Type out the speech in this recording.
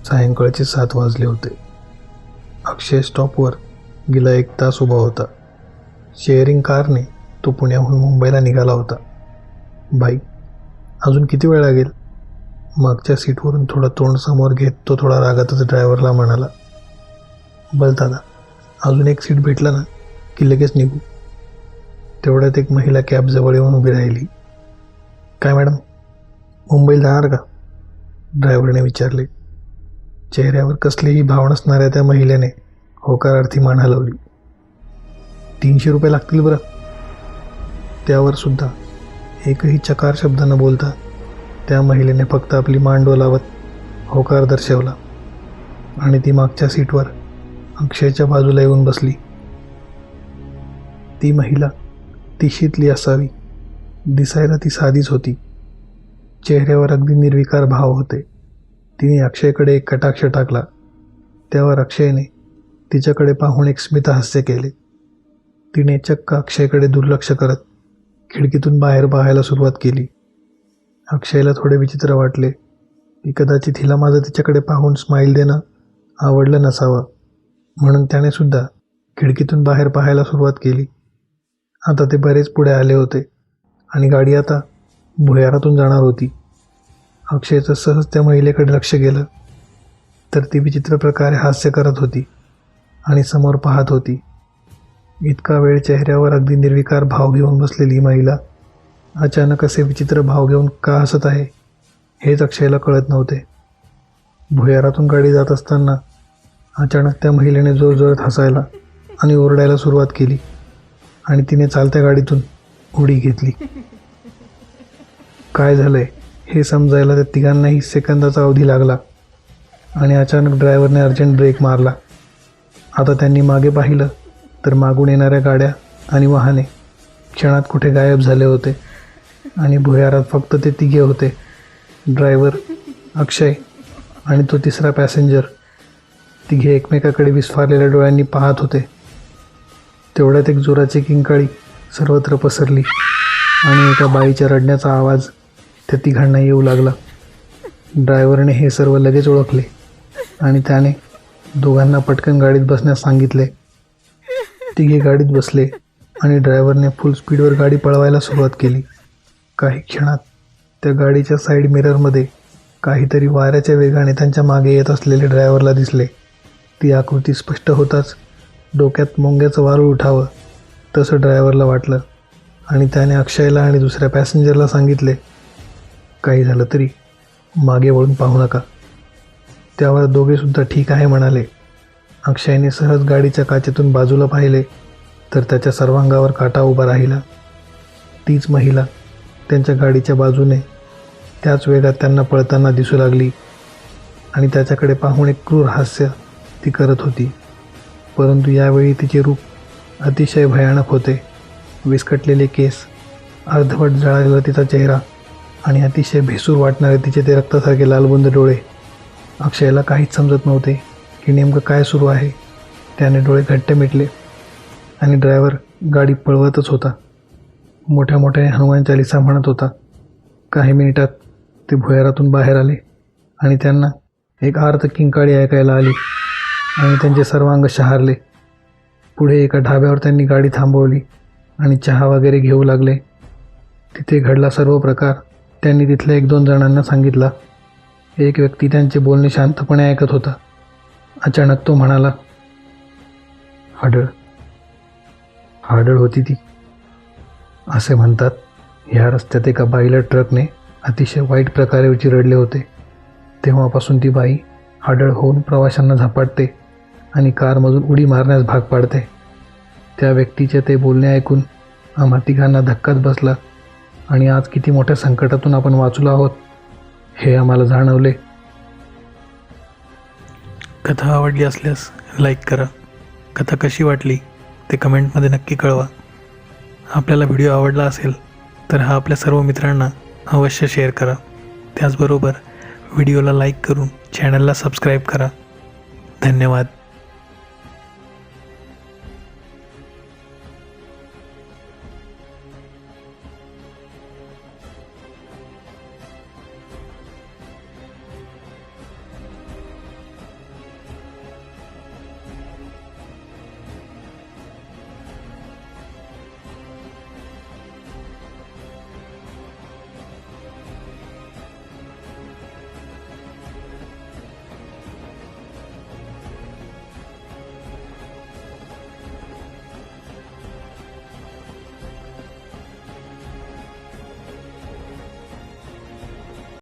सायंकाळचे 7 वाजले होते. अक्षय स्टॉपवर गेला 1 तास उभा होता. शेअरिंग कारने तो पुण्याहून मुंबईला निघाला होता. "भाई, अजून किती वेळ लागेल?" मागच्या सीटवरून थोडं तोंड समोर घेत तो थोडा रागातच ड्रायव्हरला म्हणाला. "बस दादा, अजून एक सीट भेटला ना की लगेच निघू." तेवढ्यात एक महिला कॅबजवळ येऊन उभी राहिली. "काय मॅडम, मुंबईला जाणार का?" ड्रायव्हरने विचारले. चेहऱ्यावर कसलीही भाव नसणाऱ्या त्या महिलेने होकारार्थी मान हलवली. "300 रुपये लागतील बरं." त्यावर सुद्धा एकही चकार शब्द न बोलता त्या महिलेने फक्त आपली मान डोलावत होकार दर्शवला आणि ती मागच्या सीटवर अक्षयच्या बाजूला येऊन बसली. ती महिला तिशीतली असावी. दिसायला ती साधीच होती. चेहऱ्यावर अगदी निर्विकार भाव होते. तिने अक्षयकडे एक कटाक्ष टाकला. त्यावर अक्षयने तिच्याकडे पाहून एक स्मितहास्य केले. तिने चक्क अक्षयकडे दुर्लक्ष करत खिडकीतून बाहेर पाहायला सुरुवात केली. अक्षयला थोडे विचित्र वाटले की कदाचित हिला माझं तिच्याकडे पाहून स्माईल देणं आवडलं नसावं, म्हणून त्याने सुद्धा खिडकीतून बाहेर पाहायला सुरुवात केली. आता ते बरेच पुढे आले होते आणि गाडी आता भुयारातून जाणार होती. अक्षयचं सहज त्या महिलेकडे लक्ष गेलं तर ती विचित्र प्रकारे हास्य करत होती आणि समोर पाहत होती. इतका वेळ चेहऱ्यावर अगदी निर्विकार भाव घेऊन बसलेली महिला अचानक असे विचित्र भाव घेऊन का हसत आहे हेच अक्षयला कळत नव्हते. भुयारातून गाडी जात असताना अचानक त्या महिलेने जोरजोरात हसायला आणि ओरडायला सुरुवात केली आणि तिने चालत्या गाडीतून उडी घेतली. काय झालंय हे समजायला त्या तिघांनाही सेकंदाचा अवधी लागला आणि अचानक ड्रायव्हरने अर्जंट ब्रेक मारला. आता त्यांनी मागे पाहिलं तर मागून येणाऱ्या गाड्या आणि वाहने क्षणात कुठे गायब झाले होते आणि भुयारात फक्त ते तिघे होते. ड्रायव्हर, अक्षय आणि तो तिसरा पॅसेंजर. तिघे एकमेकाकडे विस्फारलेल्या डोळ्यांनी पाहत होते. तेवढ्यात एक जोराची किंकाळी सर्वत्र पसरली आणि एका बाईच्या रडण्याचा आवाज त्या तिघांना येऊ लागला. ड्रायव्हरने हे सर्व लगेच ओळखले आणि त्याने दोघांना पटकन गाडीत बसण्यास सांगितले. तिघे गाडीत बसले आणि ड्रायव्हरने फुल स्पीडवर गाडी पळवायला सुरुवात केली. काही क्षणात त्या गाडीच्या साईड मिररमध्ये काहीतरी वाऱ्याच्या वेगाने त्यांच्या मागे येत असलेले ड्रायव्हरला दिसले. ती आकृती स्पष्ट होताच डोक्यात मुंग्याचं वारूळ उठावं तसं ड्रायव्हरला वाटलं आणि त्याने अक्षयला आणि दुसऱ्या पॅसेंजरला सांगितले, "काही झालं तरी मागे वळून पाहू नका." त्यावर दोघेसुद्धा ठीक आहे म्हणाले. अक्षयने सहज गाडीच्या काचेतून बाजूला पाहिले तर त्याच्या सर्वांगावर काटा उभा राहिला. तीच महिला त्यांच्या गाडीच्या बाजूने त्याच वेगात त्यांना पळताना दिसू लागली आणि त्याच्याकडे पाहून एक क्रूर हास्य ती करत होती. परंतु यावेळी तिचे रूप अतिशय भयानक होते. विस्कटलेले केस, अर्धवट जळालेला तिचा चेहरा आणि अतिशय भेसूर वाटणारे तिचे ते रक्तासारखे लालबुंद डोळे. अक्षयला काहीच समजत नव्हते की नेमकं काय सुरू आहे. त्याने डोळे घट्ट मिटले आणि ड्रायव्हर गाडी पळवतच होता. मोठ्या मोठ्याने हनुमान चालीसा म्हणत होता. काही मिनिटात ते भुयारातून बाहेर आले आणि त्यांना एक आर्त किंकाळी ऐकायला आली आणि त्यांचे सर्वांग शहारले. पुढे एका ढाब्यावर त्यांनी गाडी थांबवली आणि चहा वगैरे घेऊ लागले. तिथे घडला सर्व प्रकार त्यांनी तिथल्या 1-2 जणांना सांगितला. एक व्यक्ती त्यांचे बोलणे शांतपणे ऐकत होता. अचानक तो म्हणाला, हाडळ होती ती. असे म्हणतात ह्या रस्त्यात एका बाईला ट्रकने अतिशय वाईट प्रकारे चिरडले होते. तेव्हापासून ती बाई हाडळ होऊन प्रवाशांना झपाटते आणि कारमधून उडी मारण्यास भाग पाडते. त्या व्यक्तीचे ते बोलणे ऐकून आम्हा तिघांना धक्काच बसला आणि आज किती मोठ्या संकटातून आपण वाचलो आहोत हे आम्हाला जाणवले. कथा आवडली असल्यास लाईक करा. कथा कशी वाटली ते कमेंटमध्ये नक्की कळवा. आपल्याला व्हिडिओ आवडला असेल तर हा आपल्या सर्व मित्रांना अवश्य शेअर करा. त्याचबरोबर व्हिडिओला लाईक करून चॅनलला सबस्क्राईब करा. धन्यवाद.